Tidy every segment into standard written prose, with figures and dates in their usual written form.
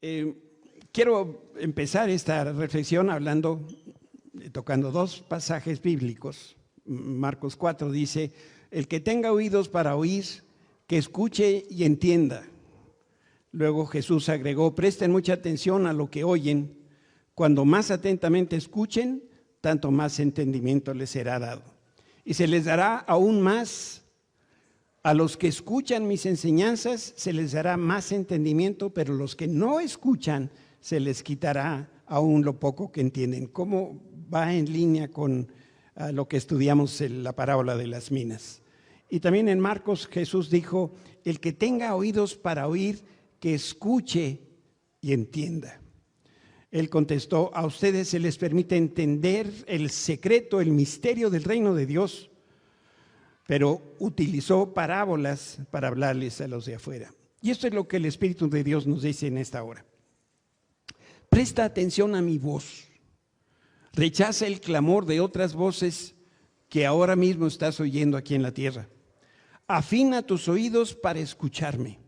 Eh, Quiero empezar esta reflexión tocando dos pasajes bíblicos. Marcos 4 dice: el que tenga oídos para oír, que escuche y entienda. Luego Jesús agregó: presten mucha atención a lo que oyen. Cuando más atentamente escuchen, tanto más entendimiento les será dado. Y se les dará aún más. A los que escuchan mis enseñanzas se les dará más entendimiento, pero los que no escuchan se les quitará aún lo poco que entienden. ¿Cómo va en línea con lo que estudiamos en la parábola de las minas? Y también en Marcos Jesús dijo: el que tenga oídos para oír, que escuche y entienda. Él contestó: a ustedes se les permite entender el secreto, el misterio del reino de Dios, pero utilizó parábolas para hablarles a los de afuera. Y esto es lo que el Espíritu de Dios nos dice en esta hora. Presta atención a mi voz. Rechaza el clamor de otras voces que ahora mismo estás oyendo aquí en la tierra. Afina tus oídos para escucharme.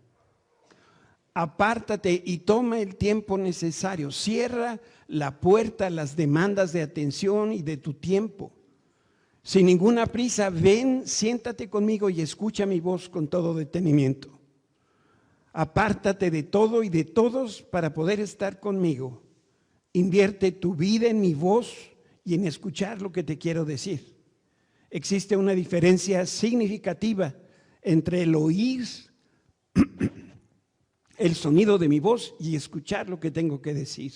Apártate y toma el tiempo necesario. Cierra la puerta a las demandas de atención y de tu tiempo. Sin ninguna prisa, ven, siéntate conmigo y escucha mi voz con todo detenimiento. Apártate de todo y de todos para poder estar conmigo. Invierte tu vida en mi voz y en escuchar lo que te quiero decir. Existe una diferencia significativa entre el oír el sonido de mi voz y escuchar lo que tengo que decir.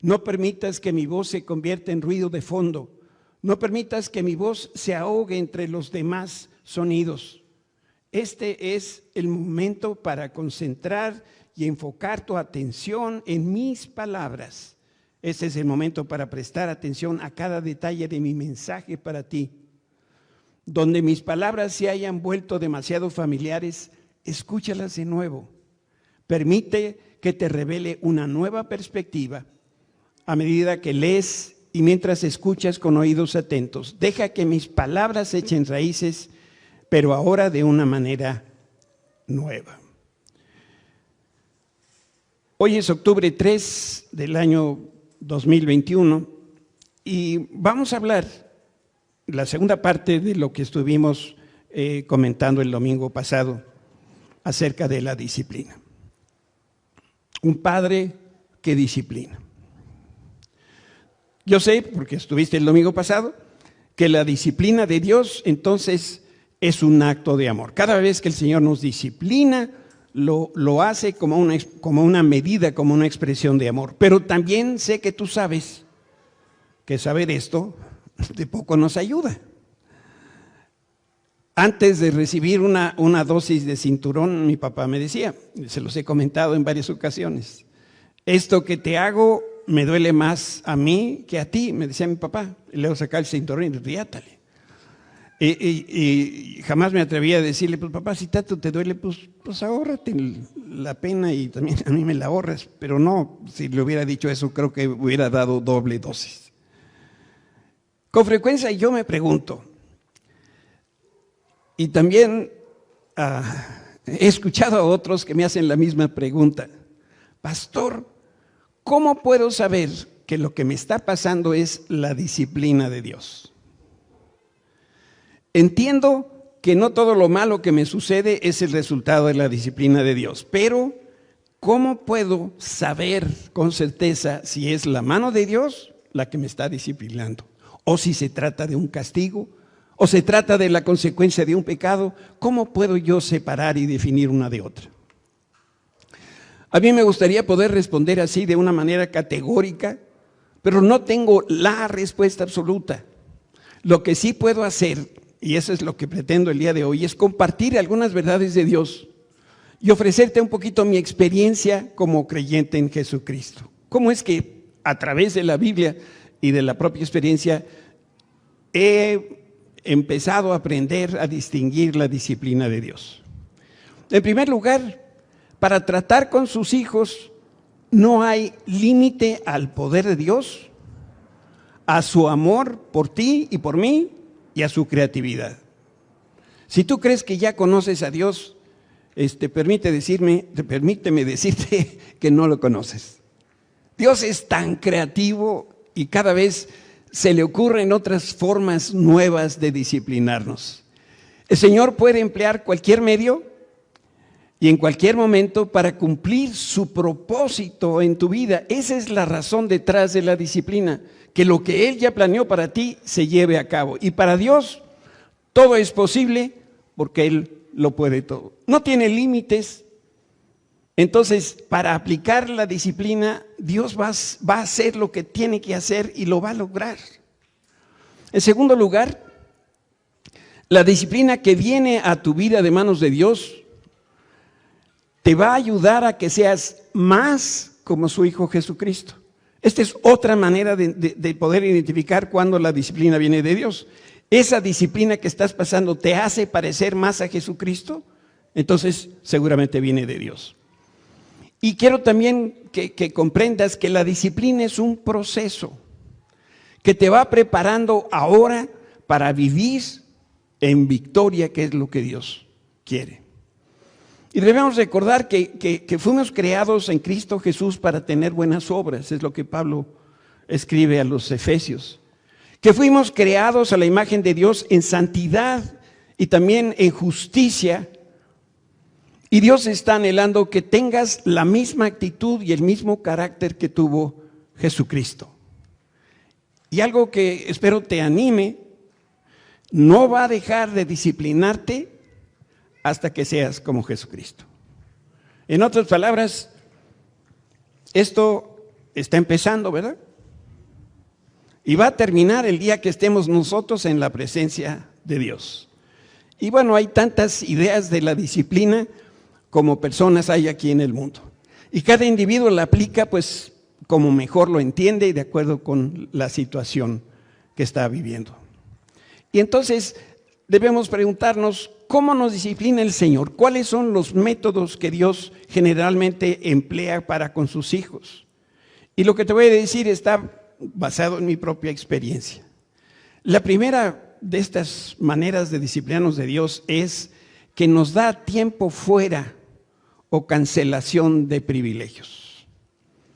No permitas que mi voz se convierta en ruido de fondo. No permitas que mi voz se ahogue entre los demás sonidos. Este es el momento para concentrar y enfocar tu atención en mis palabras. Este es el momento para prestar atención a cada detalle de mi mensaje para ti. Donde mis palabras se hayan vuelto demasiado familiares, escúchalas de nuevo. Permite que te revele una nueva perspectiva a medida que lees y mientras escuchas con oídos atentos. Deja que mis palabras echen raíces, pero ahora de una manera nueva. Hoy es octubre 3 del año 2021 y vamos a hablar la segunda parte de lo que estuvimos comentando el domingo pasado acerca de la disciplina. Un padre que disciplina. Yo sé, porque estuviste el domingo pasado, que la disciplina de Dios entonces es un acto de amor. Cada vez que el Señor nos disciplina, lo hace como una medida, como una expresión de amor. Pero también sé que tú sabes que saber esto de poco nos ayuda. Antes de recibir una dosis de cinturón, mi papá me decía, se los he comentado en varias ocasiones: esto que te hago me duele más a mí que a ti, me decía mi papá. Y luego sacaba el cinturón y riátale. Y jamás me atrevía a decirle: pues papá, si tanto te duele, pues ahórrate la pena y también a mí me la ahorras. Pero no, si le hubiera dicho eso, creo que hubiera dado doble dosis. Con frecuencia yo me pregunto, y también he escuchado a otros que me hacen la misma pregunta: pastor, ¿cómo puedo saber que lo que me está pasando es la disciplina de Dios? Entiendo que no todo lo malo que me sucede es el resultado de la disciplina de Dios, pero ¿cómo puedo saber con certeza si es la mano de Dios la que me está disciplinando? O si se trata de un castigo, o se trata de la consecuencia de un pecado. ¿Cómo puedo yo separar y definir una de otra? A mí me gustaría poder responder así de una manera categórica, pero no tengo la respuesta absoluta. Lo que sí puedo hacer, y eso es lo que pretendo el día de hoy, es compartir algunas verdades de Dios y ofrecerte un poquito mi experiencia como creyente en Jesucristo. ¿Cómo es que a través de la Biblia y de la propia experiencia he empezado a aprender a distinguir la disciplina de Dios? En primer lugar, para tratar con sus hijos no hay límite al poder de Dios, a su amor por ti y por mí y a su creatividad. Si tú crees que ya conoces a Dios, permíteme decirte que no lo conoces. Dios es tan creativo y cada vez se le ocurren otras formas nuevas de disciplinarnos. El Señor puede emplear cualquier medio y en cualquier momento para cumplir su propósito en tu vida. Esa es la razón detrás de la disciplina, que lo que Él ya planeó para ti se lleve a cabo. Y para Dios todo es posible porque Él lo puede todo. No tiene límites. Entonces, para aplicar la disciplina, Dios va a hacer lo que tiene que hacer y lo va a lograr. En segundo lugar, la disciplina que viene a tu vida de manos de Dios te va a ayudar a que seas más como su Hijo Jesucristo. Esta es otra manera de poder identificar cuando la disciplina viene de Dios. Esa disciplina que estás pasando te hace parecer más a Jesucristo, entonces seguramente viene de Dios. Y quiero también que comprendas que la disciplina es un proceso que te va preparando ahora para vivir en victoria, que es lo que Dios quiere. Y debemos recordar que fuimos creados en Cristo Jesús para tener buenas obras, es lo que Pablo escribe a los Efesios. Que fuimos creados a la imagen de Dios en santidad y también en justicia. Y Dios está anhelando que tengas la misma actitud y el mismo carácter que tuvo Jesucristo. Y algo que espero te anime, no va a dejar de disciplinarte hasta que seas como Jesucristo. En otras palabras, esto está empezando, ¿verdad? Y va a terminar el día que estemos nosotros en la presencia de Dios. Y bueno, hay tantas ideas de la disciplina como personas hay aquí en el mundo. Y cada individuo la aplica pues como mejor lo entiende y de acuerdo con la situación que está viviendo. Y entonces debemos preguntarnos, ¿cómo nos disciplina el Señor? ¿Cuáles son los métodos que Dios generalmente emplea para con sus hijos? Y lo que te voy a decir está basado en mi propia experiencia. La primera de estas maneras de disciplinarnos de Dios es que nos da tiempo fuera o cancelación de privilegios.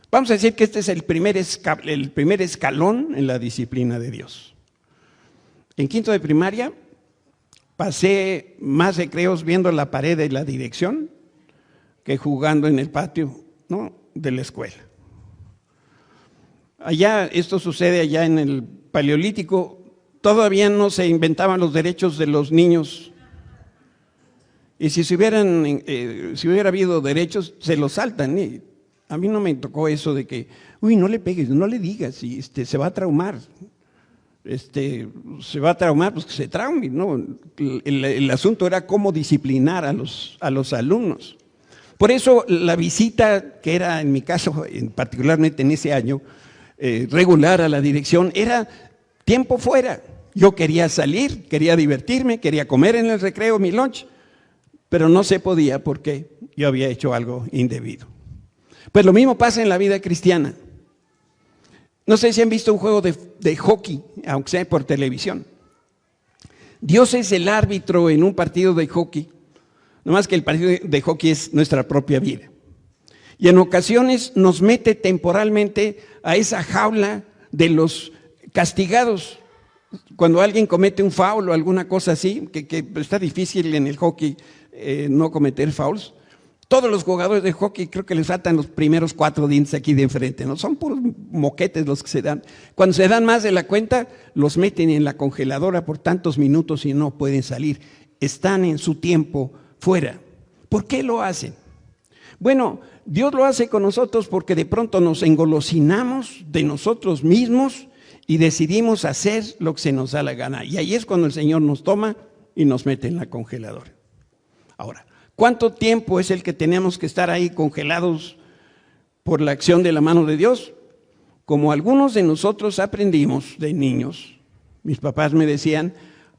Vamos a decir que este es el primer escalón en la disciplina de Dios. En quinto de primaria pasé más recreos viendo la pared de la dirección que jugando en el patio, ¿no?, de la escuela. Esto sucede allá en el Paleolítico, todavía no se inventaban los derechos de los niños. Y si hubiera habido derechos, se los saltan. A mí no me tocó eso de que, no le pegues, no le digas, y se va a traumar. Se va a traumar, pues que se traume, ¿no? El asunto era cómo disciplinar a los alumnos. Por eso la visita, que era en mi caso, particularmente en ese año, regular a la dirección, era tiempo fuera. Yo quería salir, quería divertirme, quería comer en el recreo mi lunch, pero no se podía porque yo había hecho algo indebido. Pues lo mismo pasa en la vida cristiana. No sé si han visto un juego de hockey, aunque sea por televisión. Dios es el árbitro en un partido de hockey, nomás que el partido de hockey es nuestra propia vida. Y en ocasiones nos mete temporalmente a esa jaula de los castigados. Cuando alguien comete un foul o alguna cosa así, que está difícil en el hockey no cometer fouls, todos los jugadores de hockey creo que les faltan los primeros 4 dientes aquí de enfrente, ¿no? Son puros moquetes los que se dan. Cuando se dan más de la cuenta, los meten en la congeladora por tantos minutos y no pueden salir. Están en su tiempo fuera. ¿Por qué lo hacen? Bueno, Dios lo hace con nosotros porque de pronto nos engolosinamos de nosotros mismos y decidimos hacer lo que se nos da la gana. Y ahí es cuando el Señor nos toma y nos mete en la congeladora. Ahora, ¿cuánto tiempo es el que tenemos que estar ahí congelados por la acción de la mano de Dios? Como algunos de nosotros aprendimos de niños, mis papás me decían,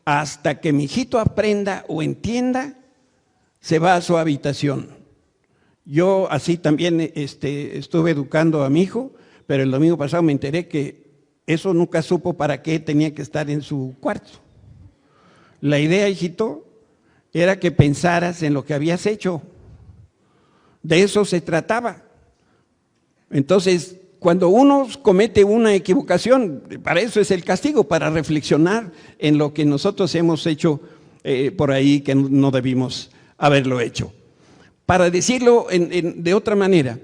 hasta que mi hijito aprenda o entienda, se va a su habitación. Yo así también estuve educando a mi hijo, pero el domingo pasado me enteré que eso nunca supo para qué tenía que estar en su cuarto. La idea, hijito, era que pensaras en lo que habías hecho, De eso se trataba. Entonces, cuando uno comete una equivocación, para eso es el castigo, para reflexionar en lo que nosotros hemos hecho por ahí que no debimos haberlo hecho. Para decirlo de otra manera,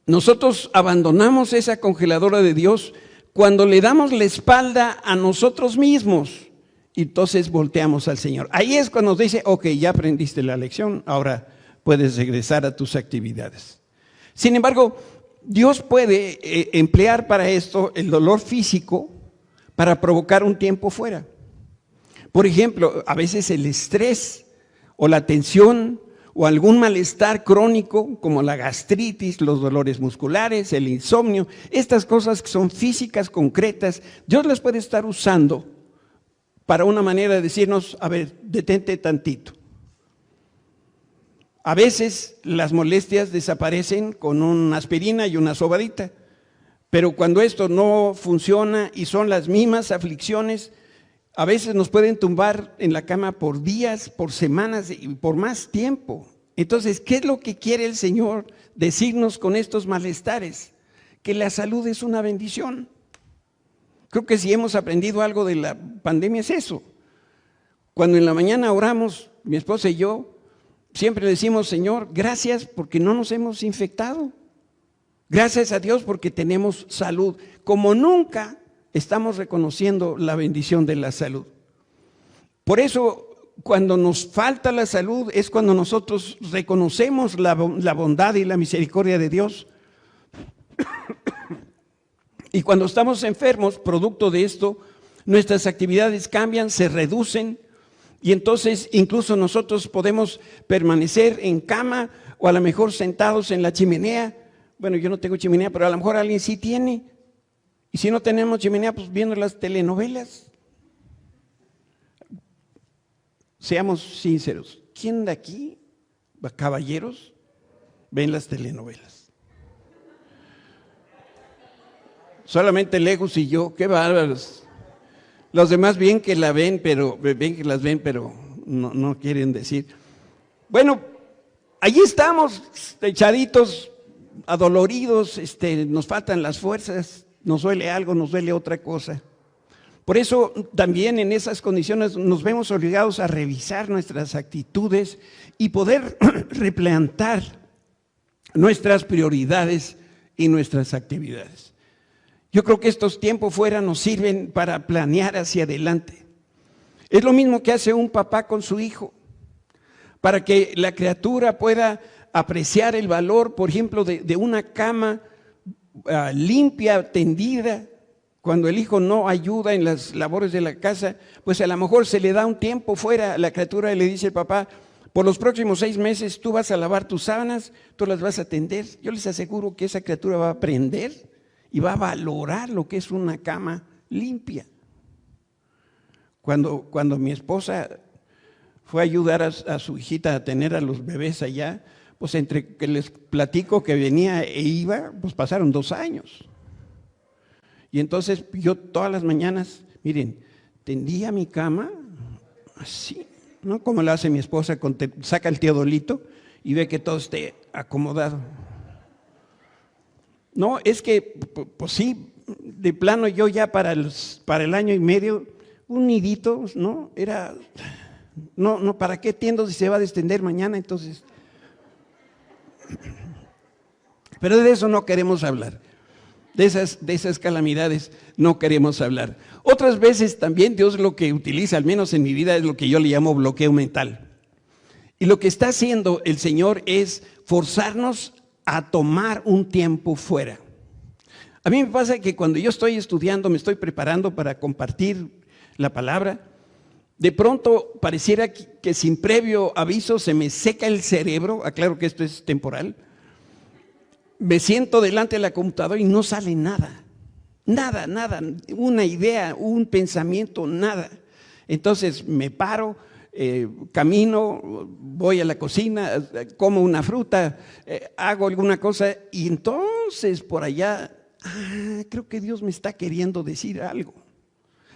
nosotros abandonamos esa congeladora de Dios cuando le damos la espalda a nosotros mismos y entonces volteamos al Señor. Ahí es cuando nos dice, ok, ya aprendiste la lección, ahora puedes regresar a tus actividades. Sin embargo, Dios puede emplear para esto el dolor físico para provocar un tiempo fuera. Por ejemplo, a veces el estrés o la tensión o algún malestar crónico como la gastritis, los dolores musculares, el insomnio, estas cosas que son físicas, concretas, Dios las puede estar usando para una manera de decirnos, a ver, detente tantito. A veces las molestias desaparecen con una aspirina y una sobadita, pero cuando esto no funciona y son las mismas aflicciones, a veces nos pueden tumbar en la cama por días, por semanas y por más tiempo. Entonces, ¿qué es lo que quiere el Señor decirnos con estos malestares? Que la salud es una bendición. Creo que si hemos aprendido algo de la pandemia es eso. Cuando en la mañana oramos, mi esposa y yo, siempre decimos, Señor, gracias porque no nos hemos infectado. Gracias a Dios porque tenemos salud. Como nunca estamos reconociendo la bendición de la salud. Por eso, cuando nos falta la salud, es cuando nosotros reconocemos la bondad y la misericordia de Dios. Y cuando estamos enfermos, producto de esto, nuestras actividades cambian, se reducen, y entonces incluso nosotros podemos permanecer en cama o a lo mejor sentados en la chimenea. Bueno, yo no tengo chimenea, pero a lo mejor alguien sí tiene. Y si no tenemos chimenea, pues viendo las telenovelas. Seamos sinceros, ¿quién de aquí, caballeros, ven las telenovelas? Solamente Lejos y yo, qué bárbaros. Los demás bien que las ven, pero no quieren decir. Bueno, allí estamos, echaditos, adoloridos, nos faltan las fuerzas, nos duele algo, nos duele otra cosa. Por eso también en esas condiciones nos vemos obligados a revisar nuestras actitudes y poder replantar nuestras prioridades y nuestras actividades. Yo creo que estos tiempos fuera nos sirven para planear hacia adelante. Es lo mismo que hace un papá con su hijo, para que la criatura pueda apreciar el valor, por ejemplo, de una cama limpia, tendida. Cuando el hijo no ayuda en las labores de la casa, pues a lo mejor se le da un tiempo fuera a la criatura y le dice el papá, por los próximos 6 meses tú vas a lavar tus sábanas, tú las vas a tender. Yo les aseguro que esa criatura va a aprender y va a valorar lo que es una cama limpia. Cuando mi esposa fue a ayudar a su hijita a tener a los bebés allá, pues entre que les platico que venía e iba, pues pasaron 2 años. Y entonces yo todas las mañanas, miren, tendía mi cama así, ¿no? Como lo hace mi esposa, saca el teodolito y ve que todo esté acomodado. No, es que, pues sí, de plano yo ya para el año y medio, un nidito, ¿no? No, ¿para qué tiendo si se va a descender mañana? Entonces, pero de eso no queremos hablar. De esas calamidades no queremos hablar. Otras veces también Dios lo que utiliza, al menos en mi vida, es lo que yo le llamo bloqueo mental. Y lo que está haciendo el Señor es forzarnos a tomar un tiempo fuera. A mí me pasa que cuando yo estoy estudiando, me estoy preparando para compartir la palabra, de pronto pareciera que sin previo aviso se me seca el cerebro, aclaro que esto es temporal. Me siento delante de la computadora y no sale nada, una idea, un pensamiento, nada. Entonces me paro, camino, voy a la cocina, como una fruta, hago alguna cosa y entonces por allá, creo que Dios me está queriendo decir algo.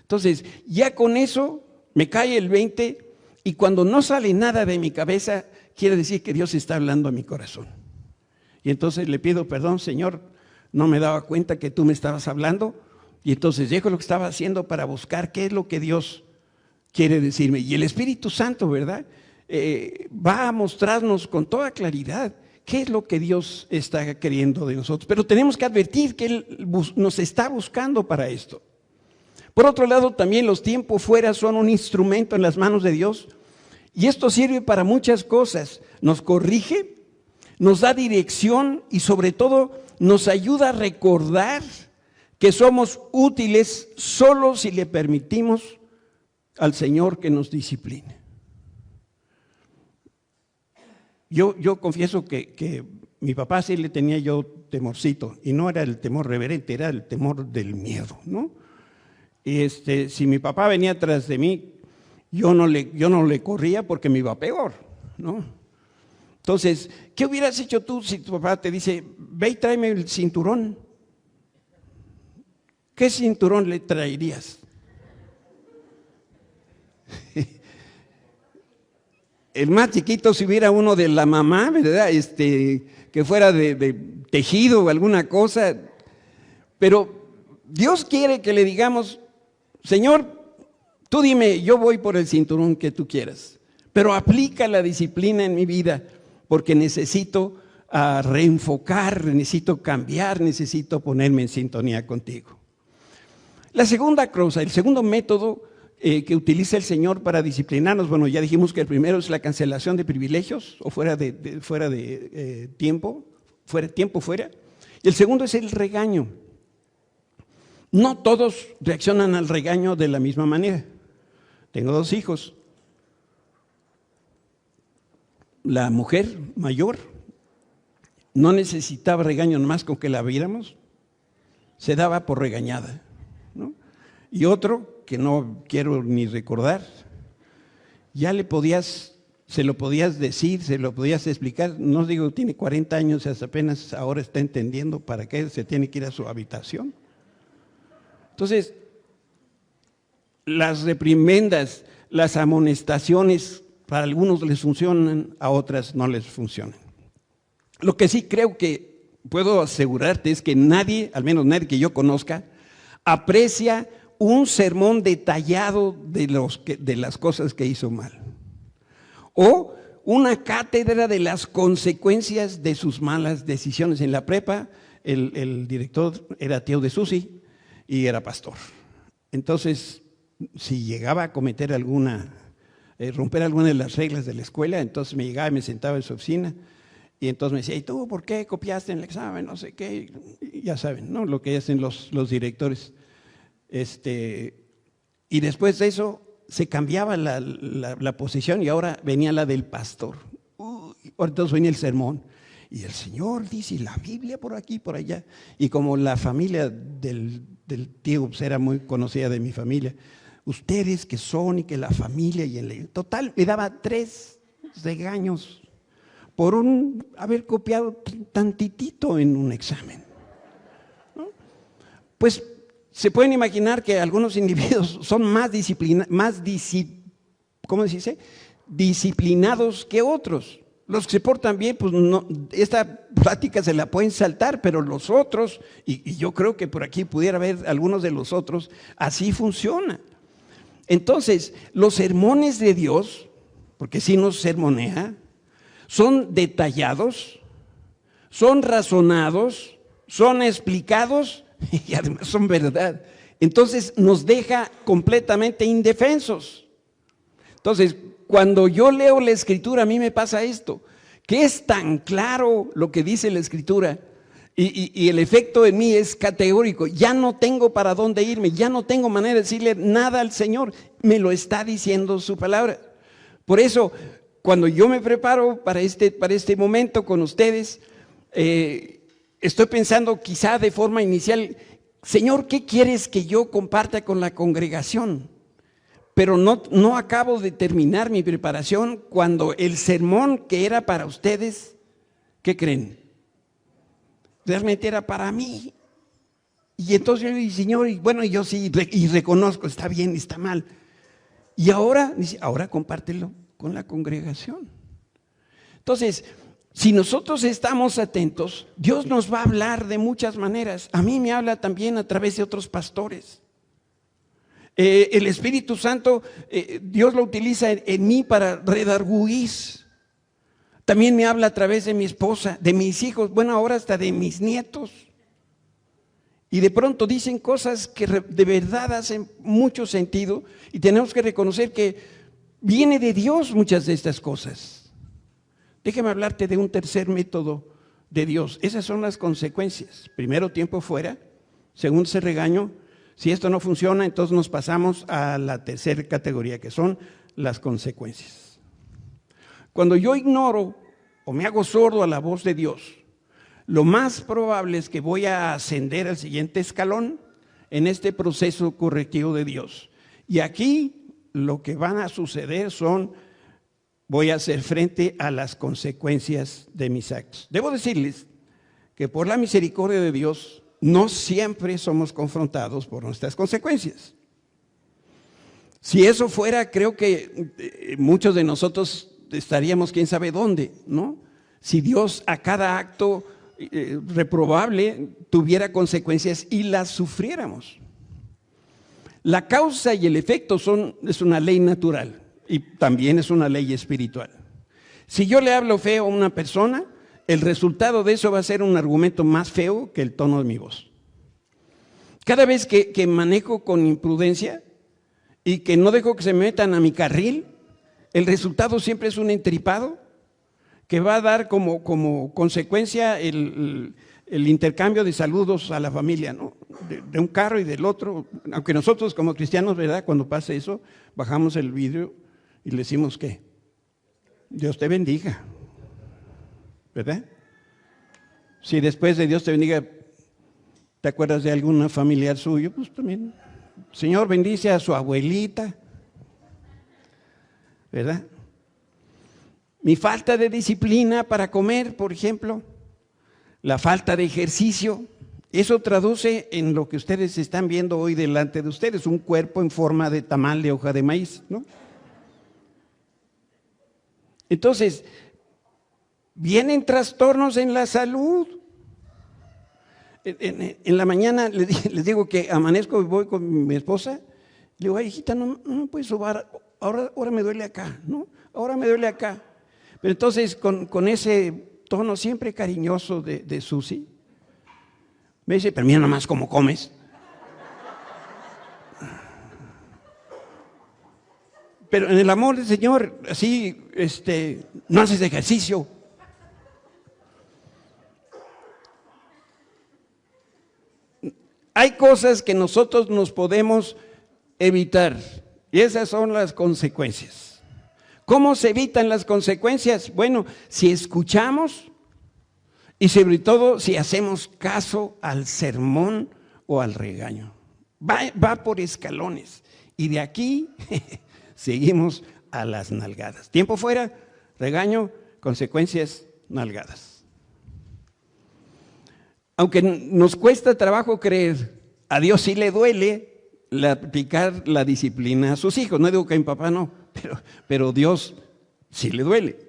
Entonces ya con eso me cae el 20 y cuando no sale nada de mi cabeza, quiere decir que Dios está hablando a mi corazón. Y entonces le pido perdón, Señor, no me daba cuenta que tú me estabas hablando. Y entonces dejo lo que estaba haciendo para buscar qué es lo que Dios quiere decirme. Y el Espíritu Santo, ¿verdad? Va a mostrarnos con toda claridad qué es lo que Dios está queriendo de nosotros. Pero tenemos que advertir que Él nos está buscando para esto. Por otro lado, también los tiempos fuera son un instrumento en las manos de Dios. Y esto sirve para muchas cosas. Nos corrige, nos da dirección y sobre todo nos ayuda a recordar que somos útiles solo si le permitimos al Señor que nos discipline. Yo confieso que mi papá sí le tenía yo temorcito, y no era el temor reverente, era el temor del miedo, ¿no? Y si mi papá venía atrás de mí, yo no le corría porque me iba peor, ¿no? Entonces, ¿qué hubieras hecho tú si tu papá te dice, ve y tráeme el cinturón? ¿Qué cinturón le traerías? El más chiquito, si hubiera uno de la mamá, ¿verdad? Que fuera de tejido o alguna cosa. Pero Dios quiere que le digamos, Señor, tú dime, yo voy por el cinturón que tú quieras, pero aplica la disciplina en mi vida, porque necesito reenfocar, necesito cambiar, necesito ponerme en sintonía contigo. La segunda cosa, el segundo método que utiliza el Señor para disciplinarnos, bueno, ya dijimos que el primero es la cancelación de privilegios o fuera de tiempo, fuera. Y el segundo es el regaño. No todos reaccionan al regaño de la misma manera. Tengo 2 hijos. La mujer mayor no necesitaba regaño más con que la viéramos, se daba por regañada, ¿no? Y otro, que no quiero ni recordar, ya se lo podías decir, se lo podías explicar, no digo, tiene 40 años, apenas ahora está entendiendo para qué se tiene que ir a su habitación. Entonces, las reprimendas, las amonestaciones, para algunos les funcionan, a otras no les funcionan. Lo que sí creo que puedo asegurarte es que nadie, al menos nadie que yo conozca, aprecia un sermón detallado de las cosas que hizo mal, o una cátedra de las consecuencias de sus malas decisiones. En la prepa, el director era tío de Susi y era pastor. Entonces, si llegaba a cometer romper alguna de las reglas de la escuela, entonces me llegaba y me sentaba en su oficina, y entonces me decía, ¿y tú por qué copiaste en el examen? No sé qué, y ya saben, ¿no? Lo que hacen los directores. Y después de eso se cambiaba la posición y ahora venía la del pastor. Entonces venía el sermón. Y el Señor dice, y la Biblia por aquí, por allá. Y como la familia del tío pues, era muy conocida de mi familia, ustedes que son y que la familia y en total me daba 3 regaños por haber copiado tantitito en un examen, ¿no? Pues se pueden imaginar que algunos individuos son disciplinados que otros. Los que se portan bien, pues no, esta plática se la pueden saltar, pero los otros, y yo creo que por aquí pudiera haber algunos de los otros, así funciona. Entonces, los sermones de Dios, porque sí nos sermonea, son detallados, son razonados, son explicados y además son verdad. Entonces nos deja completamente indefensos. Entonces, cuando yo leo la Escritura, a mí me pasa esto, que es tan claro lo que dice la Escritura y el efecto en mí es categórico. Ya no tengo para dónde irme, ya no tengo manera de decirle nada al Señor, me lo está diciendo su palabra. Por eso, cuando yo me preparo para este momento con ustedes, estoy pensando quizá de forma inicial, Señor, ¿qué quieres que yo comparta con la congregación? Pero no acabo de terminar mi preparación cuando el sermón que era para ustedes, ¿qué creen? Realmente era para mí. Y entonces yo le dije, Señor, y bueno, yo sí, y reconozco, está bien, está mal. Y ahora, dice, ahora compártelo con la congregación. Entonces, si nosotros estamos atentos, Dios nos va a hablar de muchas maneras. A mí me habla también a través de otros pastores. El Espíritu Santo, Dios lo utiliza en mí para redarguir. También me habla a través de mi esposa, de mis hijos, bueno, ahora hasta de mis nietos. Y de pronto dicen cosas que de verdad hacen mucho sentido y tenemos que reconocer que viene de Dios muchas de estas cosas. Déjame hablarte de un tercer método de Dios. Esas son las consecuencias. Primero, tiempo fuera. Segundo, se regaño. Si esto no funciona, entonces nos pasamos a la tercera categoría, que son las consecuencias. Cuando yo ignoro o me hago sordo a la voz de Dios, lo más probable es que voy a ascender al siguiente escalón en este proceso correctivo de Dios. Y aquí lo que van a suceder voy a hacer frente a las consecuencias de mis actos. Debo decirles que por la misericordia de Dios, no siempre somos confrontados por nuestras consecuencias. Si eso fuera, creo que muchos de nosotros estaríamos quién sabe dónde, ¿no? Si Dios a cada acto reprobable tuviera consecuencias y las sufriéramos. La causa y el efecto es una ley natural y también es una ley espiritual. Si yo le hablo feo a una persona, el resultado de eso va a ser un argumento más feo que el tono de mi voz. Cada vez que manejo con imprudencia y que no dejo que se metan a mi carril, el resultado siempre es un entripado que va a dar como consecuencia el intercambio de saludos a la familia, ¿no? De un carro y del otro. Aunque nosotros como cristianos, ¿verdad? Cuando pasa eso, bajamos el vidrio y le decimos ¿qué? Dios te bendiga, ¿verdad? Si después de Dios te bendiga, ¿te acuerdas de algún familiar suyo? Pues también, Señor bendice a su abuelita, ¿verdad? Mi falta de disciplina para comer, por ejemplo, la falta de ejercicio, eso traduce en lo que ustedes están viendo hoy delante de ustedes, un cuerpo en forma de tamal de hoja de maíz, ¿no? Entonces, vienen trastornos en la salud. En la mañana les digo que amanezco y voy con mi esposa, le digo, ay, hijita, no me puedes sobar, ahora me duele acá, ¿no? Ahora me duele acá. Pero entonces con ese tono siempre cariñoso de Susi, me dice, pero mira nomás cómo comes. Pero en el amor del Señor, así, no haces ejercicio. Hay cosas que nosotros nos podemos evitar y esas son las consecuencias. ¿Cómo se evitan las consecuencias? Bueno, si escuchamos y sobre todo si hacemos caso al sermón o al regaño. Va por escalones y de aquí seguimos a las nalgadas. Tiempo fuera, regaño, consecuencias, nalgadas. Aunque nos cuesta trabajo creer, a Dios sí le duele aplicar la disciplina a sus hijos. No digo que a mi papá no, pero Dios sí le duele.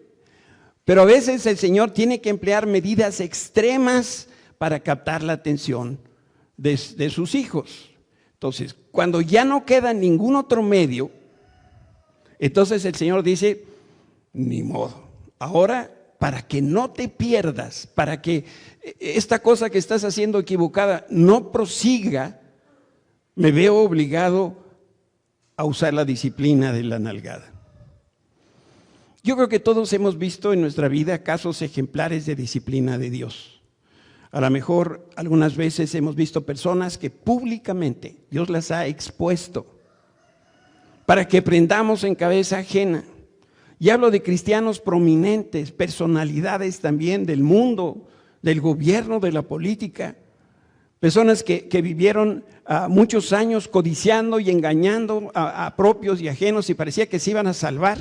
Pero a veces el Señor tiene que emplear medidas extremas para captar la atención de sus hijos. Entonces, cuando ya no queda ningún otro medio, entonces el Señor dice, ni modo. Ahora, para que no te pierdas, para que esta cosa que estás haciendo equivocada no prosiga, me veo obligado a usar la disciplina de la nalgada. Yo creo que todos hemos visto en nuestra vida casos ejemplares de disciplina de Dios. A lo mejor algunas veces hemos visto personas que públicamente Dios las ha expuesto para que prendamos en cabeza ajena. Y hablo de cristianos prominentes, personalidades también del mundo, del gobierno, de la política. Personas que vivieron muchos años codiciando y engañando a propios y ajenos y parecía que se iban a salvar.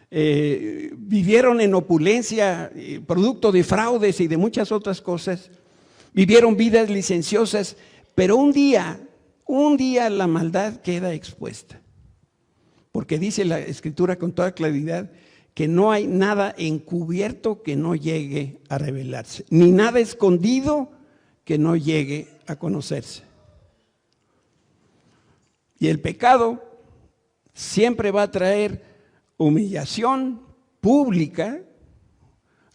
Vivieron en opulencia, producto de fraudes y de muchas otras cosas. Vivieron vidas licenciosas, pero un día la maldad queda expuesta. Porque dice la Escritura con toda claridad que no hay nada encubierto que no llegue a revelarse, ni nada escondido que no llegue a conocerse. Y el pecado siempre va a traer humillación pública,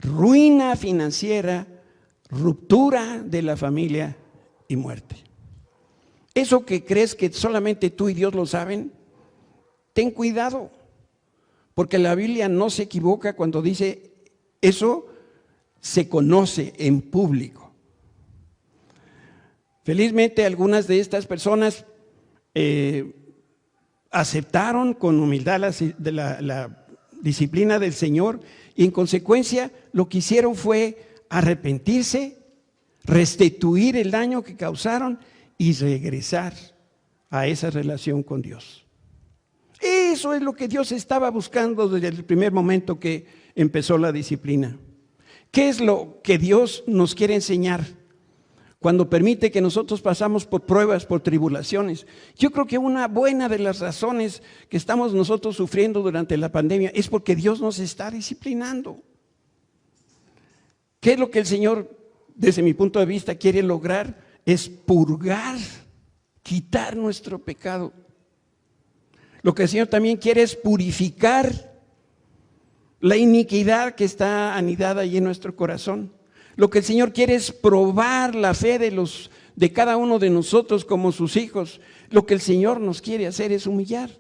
ruina financiera, ruptura de la familia y muerte. Eso que crees que solamente tú y Dios lo saben, ten cuidado, porque la Biblia no se equivoca cuando dice eso se conoce en público. Felizmente algunas de estas personas aceptaron con humildad la disciplina del Señor y en consecuencia lo que hicieron fue arrepentirse, restituir el daño que causaron y regresar a esa relación con Dios. Eso es lo que Dios estaba buscando desde el primer momento que empezó la disciplina. ¿Qué es lo que Dios nos quiere enseñar cuando permite que nosotros pasamos por pruebas, por tribulaciones? Yo creo que una buena de las razones que estamos nosotros sufriendo durante la pandemia es porque Dios nos está disciplinando. ¿Qué es lo que el Señor, desde mi punto de vista, quiere lograr? Es purgar, quitar nuestro pecado. Lo que el Señor también quiere es purificar la iniquidad que está anidada ahí en nuestro corazón. Lo que el Señor quiere es probar la fe de cada uno de nosotros como sus hijos. Lo que el Señor nos quiere hacer es humillar.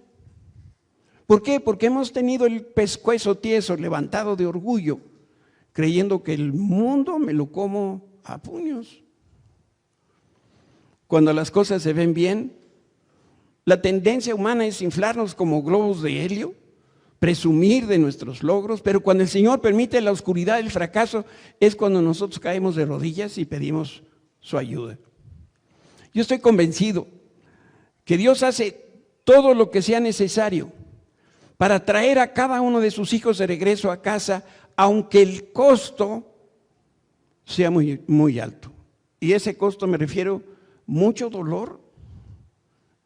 ¿Por qué? Porque hemos tenido el pescuezo tieso, levantado de orgullo, creyendo que el mundo me lo como a puños. Cuando las cosas se ven bien, la tendencia humana es inflarnos como globos de helio, presumir de nuestros logros, pero cuando el Señor permite la oscuridad, el fracaso, es cuando nosotros caemos de rodillas y pedimos su ayuda. Yo estoy convencido que Dios hace todo lo que sea necesario para traer a cada uno de sus hijos de regreso a casa, aunque el costo sea muy, muy alto. Y ese costo me refiero mucho dolor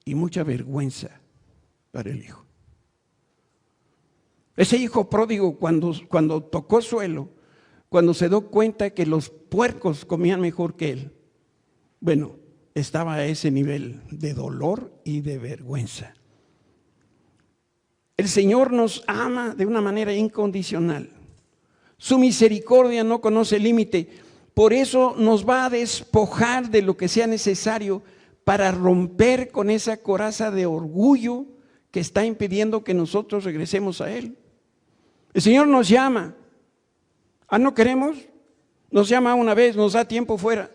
y mucha vergüenza para el hijo. Ese hijo pródigo cuando tocó suelo, cuando se dio cuenta que los puercos comían mejor que él, bueno, estaba a ese nivel de dolor y de vergüenza. El Señor nos ama de una manera incondicional. Su misericordia no conoce límite. Por eso nos va a despojar de lo que sea necesario para romper con esa coraza de orgullo que está impidiendo que nosotros regresemos a Él. El Señor nos llama. ¿No queremos? Nos llama una vez, nos da tiempo fuera.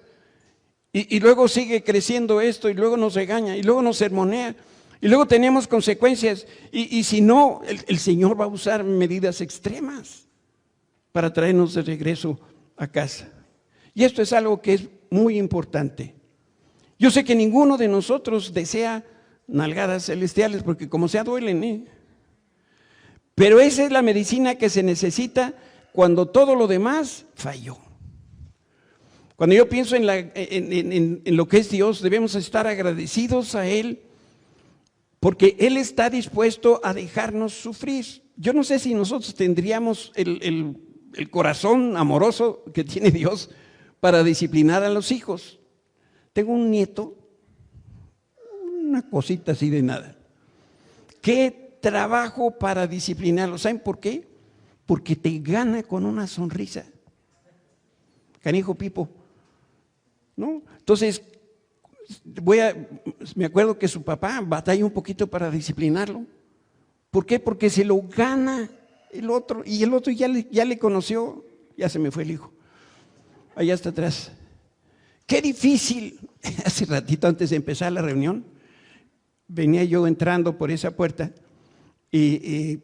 Y luego sigue creciendo esto y luego nos regaña y luego nos sermonea. Y luego tenemos consecuencias. Y si no, el Señor va a usar medidas extremas para traernos de regreso a casa. Y esto es algo que es muy importante. Yo sé que ninguno de nosotros desea nalgadas celestiales porque como sea duelen, Pero esa es la medicina que se necesita cuando todo lo demás falló. Cuando yo pienso en lo que es Dios, debemos estar agradecidos a Él porque Él está dispuesto a dejarnos sufrir. Yo no sé si nosotros tendríamos el corazón amoroso que tiene Dios para disciplinar a los hijos. Tengo un nieto, una cosita así de nada. ¿Qué trabajo para disciplinarlo? ¿Saben por qué? Porque te gana con una sonrisa. Canijo Pipo, ¿no? Entonces, me acuerdo que su papá batalla un poquito para disciplinarlo. ¿Por qué? Porque se lo gana el otro, y el otro ya le conoció, ya se me fue el hijo. Allá está atrás. Qué difícil. Hace ratito antes de empezar la reunión, venía yo entrando por esa puerta y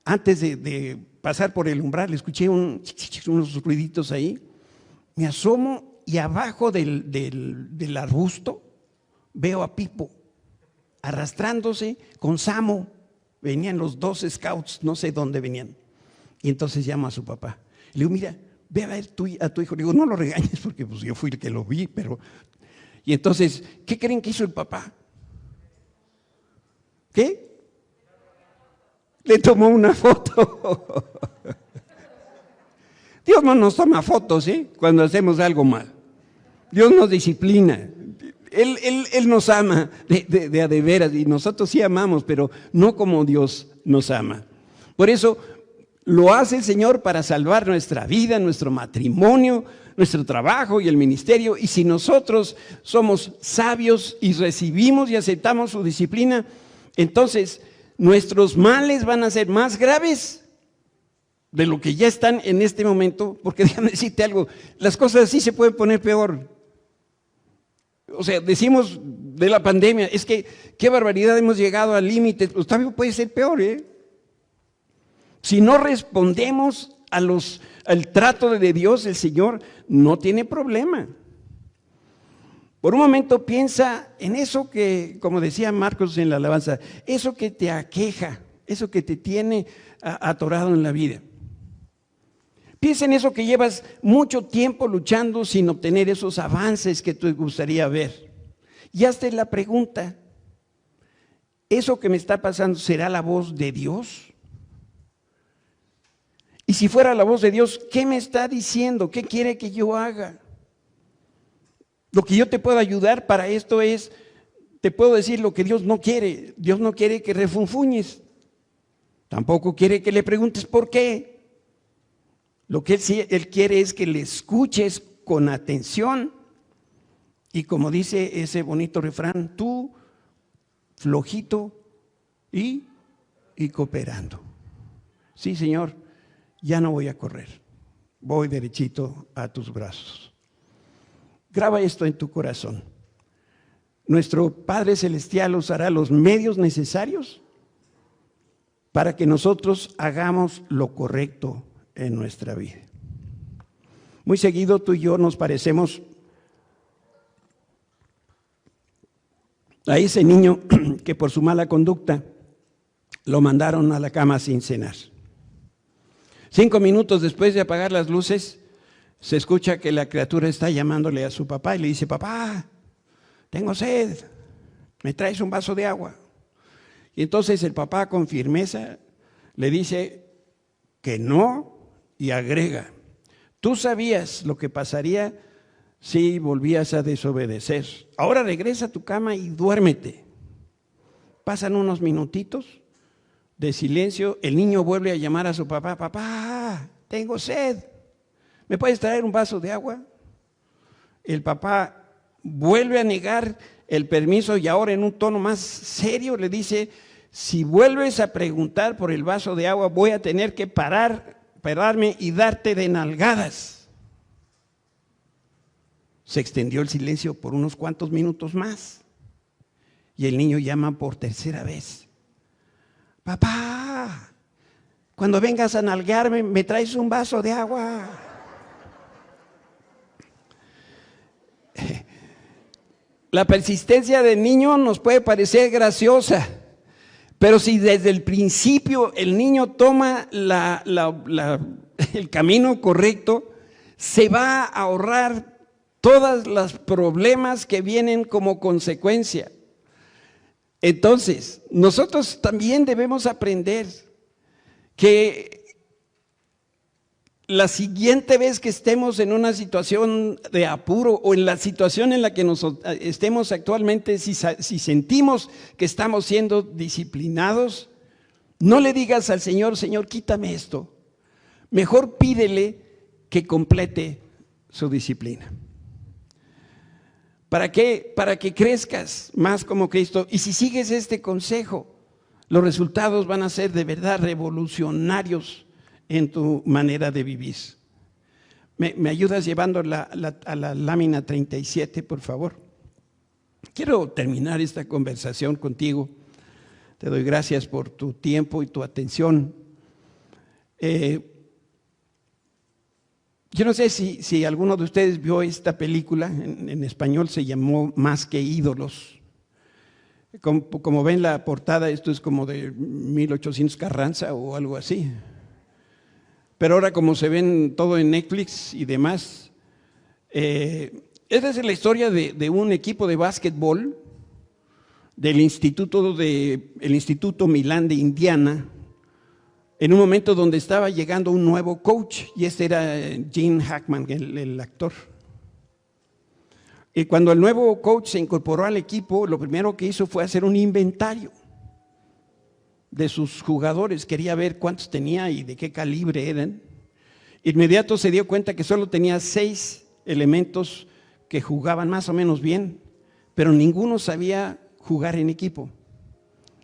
antes de pasar por el umbral, escuché unos ruiditos ahí. Me asomo y abajo del arbusto veo a Pipo arrastrándose con Samo. Venían los dos scouts, no sé dónde venían. Y entonces llamo a su papá. Le digo, mira, ve a ver a tu hijo. Le digo, no lo regañes porque pues, yo fui el que lo vi, pero... Y entonces, ¿qué creen que hizo el papá? ¿Qué? Le tomó una foto. Dios no nos toma fotos, cuando hacemos algo mal. Dios nos disciplina. Él nos ama de a de veras, y nosotros sí amamos, pero no como Dios nos ama. Por eso lo hace el Señor para salvar nuestra vida, nuestro matrimonio, nuestro trabajo y el ministerio. Y si nosotros somos sabios y recibimos y aceptamos su disciplina, entonces nuestros males van a ser más graves de lo que ya están en este momento, porque déjame decirte algo, las cosas sí se pueden poner peor. O sea, decimos de la pandemia, es que qué barbaridad, hemos llegado al límite, pues también puede ser peor, Si no respondemos al trato de Dios, el Señor no tiene problema. Por un momento piensa en eso que, como decía Marcos en la alabanza, eso que te aqueja, eso que te tiene atorado en la vida. Piensa en eso que llevas mucho tiempo luchando sin obtener esos avances que te gustaría ver. Y hazte la pregunta, ¿eso que me está pasando será la voz de Dios? Y si fuera la voz de Dios, ¿qué me está diciendo? ¿Qué quiere que yo haga? Lo que yo te puedo ayudar para esto es, te puedo decir lo que Dios no quiere. Dios no quiere que refunfuñes. Tampoco quiere que le preguntes por qué. Lo que Él quiere es que le escuches con atención y, como dice ese bonito refrán, tú flojito y cooperando. Sí, Señor, ya no voy a correr, voy derechito a tus brazos. Graba esto en tu corazón. Nuestro Padre Celestial usará los medios necesarios para que nosotros hagamos lo correcto en nuestra vida. Muy seguido tú y yo nos parecemos a ese niño que por su mala conducta lo mandaron a la cama sin cenar. 5 minutos después de apagar las luces, se escucha que la criatura está llamándole a su papá y le dice: papá, tengo sed, ¿me traes un vaso de agua? Y entonces el papá, con firmeza, le dice que no, y agrega: tú sabías lo que pasaría si volvías a desobedecer. Ahora regresa a tu cama y duérmete. Pasan unos minutitos de silencio, el niño vuelve a llamar a su papá: papá, tengo sed, ¿me puedes traer un vaso de agua? El papá vuelve a negar el permiso y ahora en un tono más serio le dice: si vuelves a preguntar por el vaso de agua, voy a tener que pararme y darte de nalgadas. Se extendió el silencio por unos cuantos minutos más y el niño llama por tercera vez: papá, cuando vengas a nalgarme, ¿me traes un vaso de agua? La persistencia del niño nos puede parecer graciosa, pero si desde el principio el niño toma el camino correcto, se va a ahorrar todos los problemas que vienen como consecuencia. Entonces, nosotros también debemos aprender que la siguiente vez que estemos en una situación de apuro o en la situación en la que nos estemos actualmente, si sentimos que estamos siendo disciplinados, no le digas al Señor: Señor, quítame esto. Mejor pídele que complete su disciplina. ¿Para qué? Para que crezcas más como Cristo. Y si sigues este consejo, los resultados van a ser de verdad revolucionarios en tu manera de vivir. ¿Me ayudas llevando a la lámina 37, por favor? Quiero terminar esta conversación contigo. Te doy gracias por tu tiempo y tu atención. Yo no sé si alguno de ustedes vio esta película, en español se llamó Más que ídolos. Como ven la portada, esto es como de 1800 Carranza o algo así. Pero ahora, como se ven todo en Netflix y demás, esta es la historia de un equipo de básquetbol del Instituto Milán de Indiana, en un momento donde estaba llegando un nuevo coach, y este era Gene Hackman, el actor. Y cuando el nuevo coach se incorporó al equipo, lo primero que hizo fue hacer un inventario de sus jugadores. Quería ver cuántos tenía y de qué calibre eran. Inmediato se dio cuenta que solo tenía 6 elementos que jugaban más o menos bien, pero ninguno sabía jugar en equipo.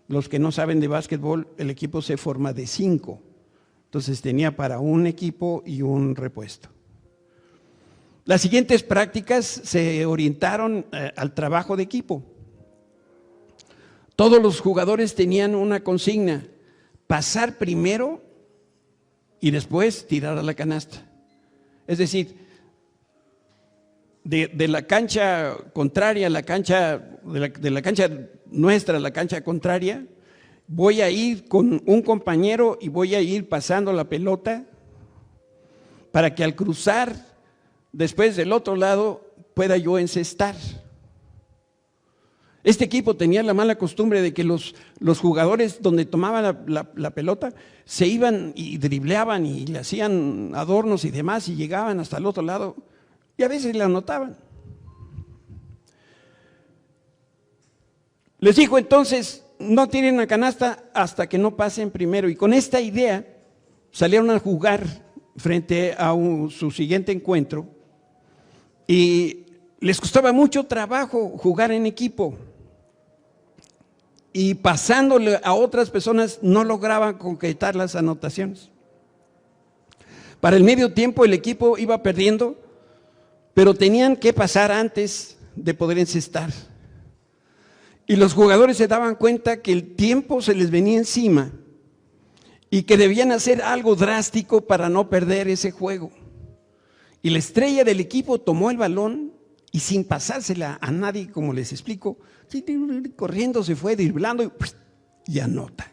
Los que no saben de básquetbol, el equipo se forma de 5. Entonces tenía para un equipo y un repuesto. Las siguientes prácticas se orientaron al trabajo de equipo. Todos los jugadores tenían una consigna: pasar primero y después tirar a la canasta. Es decir, de la cancha contraria a la cancha, de la cancha nuestra a la cancha contraria, voy a ir con un compañero y voy a ir pasando la pelota para que al cruzar después del otro lado pueda yo encestar. Este equipo tenía la mala costumbre de que los jugadores, donde tomaban la pelota, se iban y dribleaban y le hacían adornos y demás y llegaban hasta el otro lado y a veces le anotaban. Les dijo entonces: no tiren una canasta hasta que no pasen primero. Y con esta idea salieron a jugar frente a su siguiente encuentro, y les costaba mucho trabajo jugar en equipo, y pasándole a otras personas no lograban concretar las anotaciones. Para el medio tiempo el equipo iba perdiendo, pero tenían que pasar antes de poder encestar. Y los jugadores se daban cuenta que el tiempo se les venía encima y que debían hacer algo drástico para no perder ese juego. Y la estrella del equipo tomó el balón y, sin pasársela a nadie, como les explico, corriendo se fue, driblando y anota.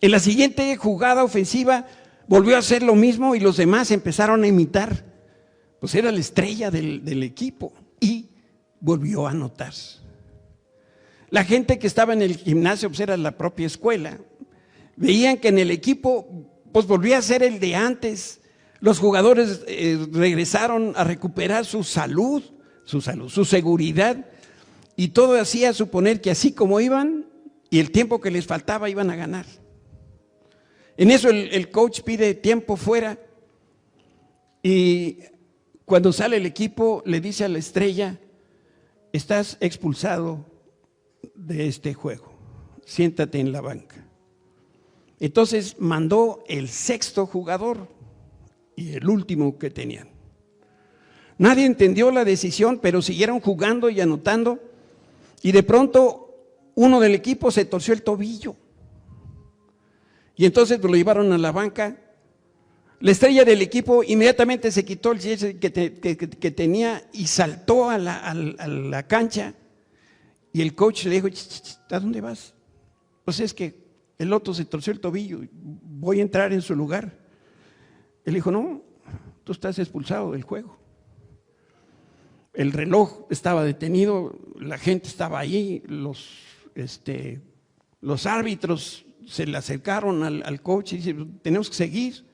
En la siguiente jugada ofensiva volvió a hacer lo mismo y los demás empezaron a imitar. Pues era la estrella del equipo y volvió a anotar. La gente que estaba en el gimnasio, pues era la propia escuela, veían que en el equipo pues volvía a ser el de antes. Los jugadores regresaron a recuperar su salud, su seguridad, y todo hacía suponer que así como iban y el tiempo que les faltaba iban a ganar. En eso el coach pide tiempo fuera, y cuando sale el equipo le dice a la estrella: estás expulsado de este juego, siéntate en la banca. Entonces mandó el 6º jugador y el último que tenían. Nadie entendió la decisión, pero siguieron jugando y anotando, y de pronto uno del equipo se torció el tobillo y entonces lo llevaron a la banca. La estrella del equipo inmediatamente se quitó el jersey que tenía y saltó a la cancha, y el coach le dijo: ¿a dónde vas? Pues es que el otro se torció el tobillo, voy a entrar en su lugar. Él dijo: no, tú estás expulsado del juego. El reloj estaba detenido, la gente estaba ahí, los árbitros se le acercaron al coach y dijeron: tenemos que seguir.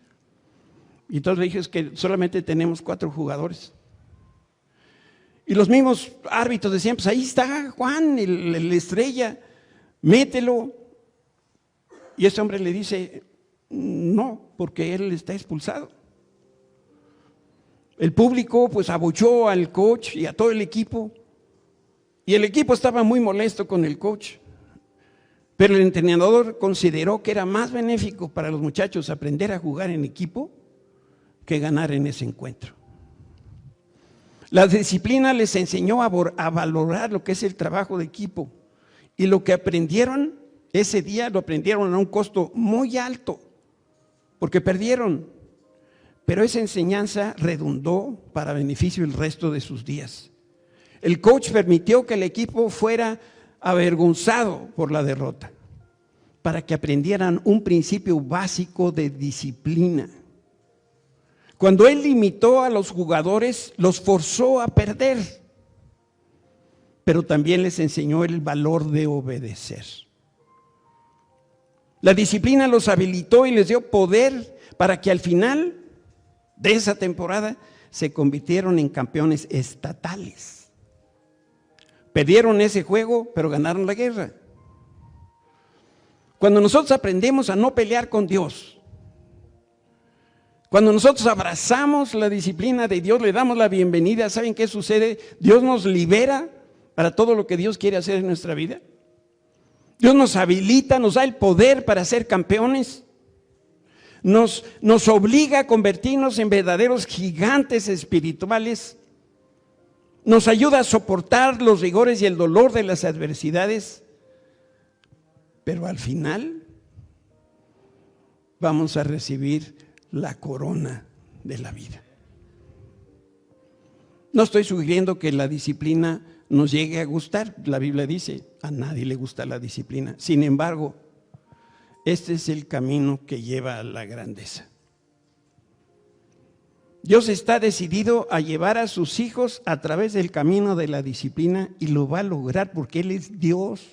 Y entonces le dije: es que solamente tenemos 4 jugadores. Y los mismos árbitros decían: pues ahí está Juan, el estrella, mételo. Y ese hombre le dice: no, porque él está expulsado. El público pues abuchó al coach y a todo el equipo, y el equipo estaba muy molesto con el coach, pero el entrenador consideró que era más benéfico para los muchachos aprender a jugar en equipo que ganar en ese encuentro. La disciplina les enseñó a valorar lo que es el trabajo de equipo, y lo que aprendieron ese día lo aprendieron a un costo muy alto, porque perdieron, pero esa enseñanza redundó para beneficio el resto de sus días. El coach permitió que el equipo fuera avergonzado por la derrota, para que aprendieran un principio básico de disciplina. Cuando él limitó a los jugadores, los forzó a perder, pero también les enseñó el valor de obedecer. La disciplina los habilitó y les dio poder para que al final de esa temporada se convirtieron en campeones estatales. Perdieron ese juego, pero ganaron la guerra. Cuando nosotros aprendemos a no pelear con Dios, cuando nosotros abrazamos la disciplina de Dios, le damos la bienvenida, ¿saben qué sucede? Dios nos libera para todo lo que Dios quiere hacer en nuestra vida. Dios nos habilita, nos da el poder para ser campeones. Nos obliga a convertirnos en verdaderos gigantes espirituales. Nos ayuda a soportar los rigores y el dolor de las adversidades. Pero al final vamos a recibir la corona de la vida. No estoy sugiriendo que la disciplina nos llegue a gustar. La Biblia dice, a nadie le gusta la disciplina. Sin embargo, este es el camino que lleva a la grandeza. Dios está decidido a llevar a sus hijos a través del camino de la disciplina y lo va a lograr porque Él es Dios.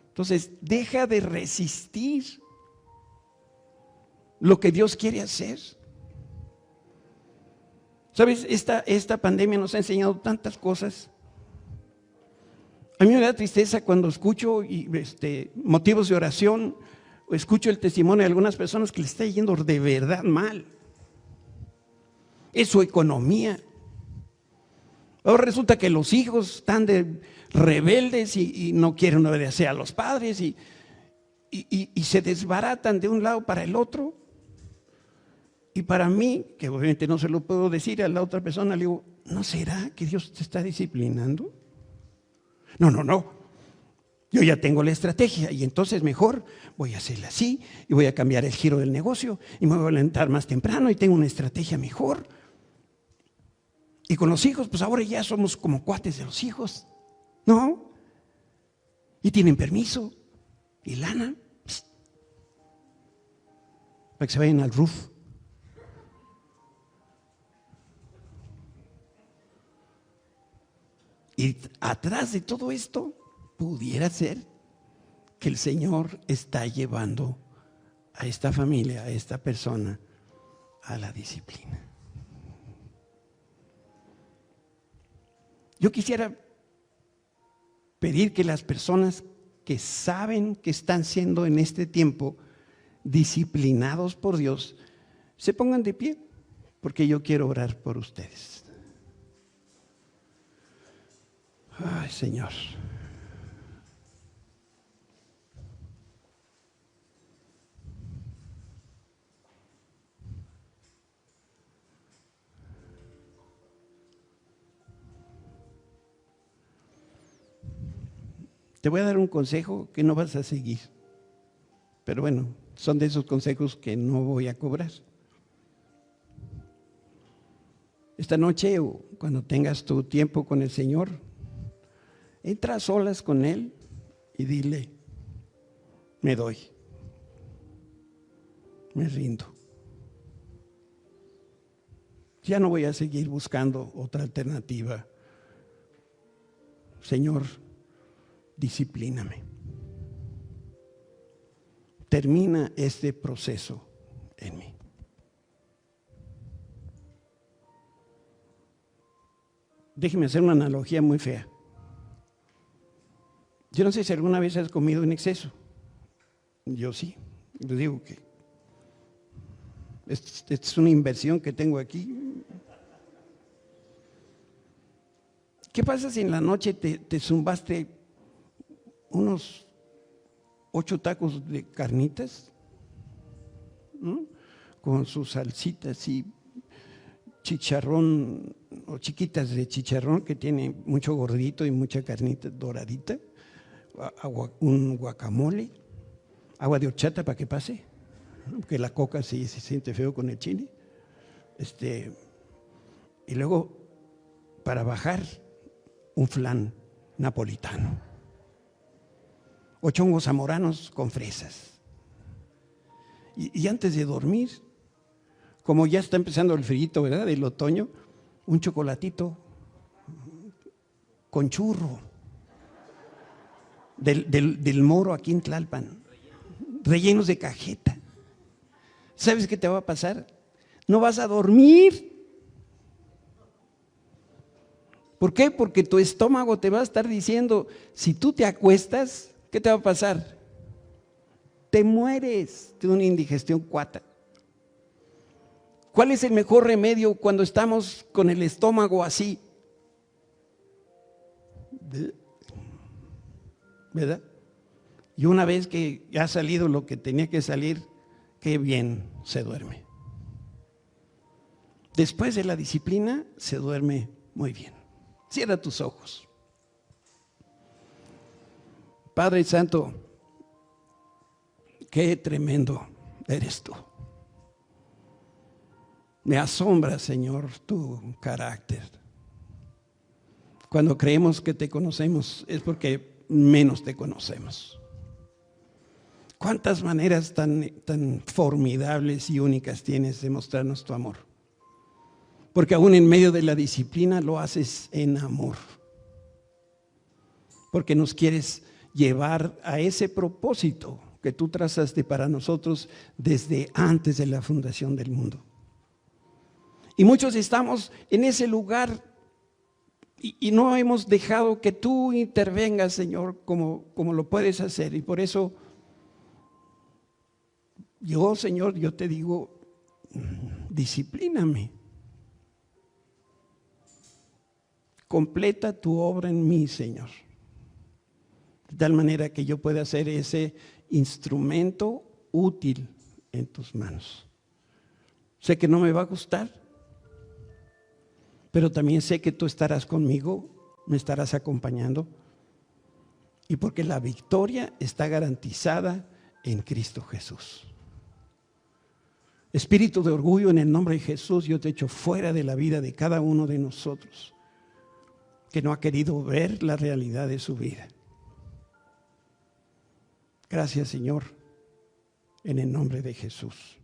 Entonces, deja de resistir lo que Dios quiere hacer. ¿Sabes? Esta pandemia nos ha enseñado tantas cosas. A mí me da tristeza cuando escucho motivos de oración o escucho el testimonio de algunas personas que les está yendo de verdad mal. Es su economía. Ahora resulta que los hijos están rebeldes y no quieren obedecer a los padres y se desbaratan de un lado para el otro. Y para mí, que obviamente no se lo puedo decir a la otra persona, le digo, ¿no será que Dios te está disciplinando? No. Yo ya tengo la estrategia y entonces mejor voy a hacerla así y voy a cambiar el giro del negocio y me voy a levantar más temprano y tengo una estrategia mejor. Y con los hijos, pues ahora ya somos como cuates de los hijos, ¿no? Y tienen permiso y lana para que se vayan al roof. Y atrás de todo esto, pudiera ser que el Señor está llevando a esta familia, a esta persona, a la disciplina. Yo quisiera pedir que las personas que saben que están siendo en este tiempo disciplinados por Dios, se pongan de pie, porque yo quiero orar por ustedes. Ay, Señor. Te voy a dar un consejo que no vas a seguir, pero bueno, son de esos consejos que no voy a cobrar. Esta noche o cuando tengas tu tiempo con el Señor, entra a solas con Él y dile, me doy, me rindo. Ya no voy a seguir buscando otra alternativa. Señor, disciplíname. Termina este proceso en mí. Déjeme hacer una analogía muy fea. Yo no sé si alguna vez has comido en exceso. Yo sí. Les digo que esta es una inversión que tengo aquí. ¿Qué pasa si en la noche te zumbaste unos 8 tacos de carnitas, ¿no? Con sus salsitas y chicharrón o chiquitas de chicharrón que tiene mucho gordito y mucha carnita doradita, un guacamole, agua de horchata para que pase, porque la coca sí se siente feo con el chile, y luego para bajar un flan napolitano, 8 hongos zamoranos con fresas, y antes de dormir, como ya está empezando el frío, ¿verdad?, del otoño, un chocolatito con churro del Moro aquí en Tlalpan. rellenos de cajeta. ¿Sabes qué te va a pasar? No vas a dormir. ¿Por qué? Porque tu estómago te va a estar diciendo, si tú te acuestas, ¿qué te va a pasar? Te mueres de una indigestión cuata. ¿Cuál es el mejor remedio cuando estamos con el estómago así? ¿Verdad? Y una vez que ya ha salido lo que tenía que salir, qué bien se duerme. Después de la disciplina se duerme muy bien. Cierra tus ojos. Padre Santo, qué tremendo eres tú. Me asombra, Señor, tu carácter. Cuando creemos que te conocemos es porque menos te conocemos. ¿Cuántas maneras tan formidables y únicas tienes de mostrarnos tu amor? Porque aún en medio de la disciplina lo haces en amor. Porque nos quieres llevar a ese propósito que tú trazaste para nosotros desde antes de la fundación del mundo. Y muchos estamos en ese lugar y no hemos dejado que tú intervengas, Señor, como lo puedes hacer. Y por eso yo, Señor, yo te digo, disciplíname. Completa tu obra en mí, Señor. De tal manera que yo pueda ser ese instrumento útil en tus manos. Sé que no me va a gustar, pero también sé que tú estarás conmigo, me estarás acompañando. Y porque la victoria está garantizada en Cristo Jesús. Espíritu de orgullo, en el nombre de Jesús, yo te echo fuera de la vida de cada uno de nosotros que no ha querido ver la realidad de su vida. Gracias, Señor, en el nombre de Jesús.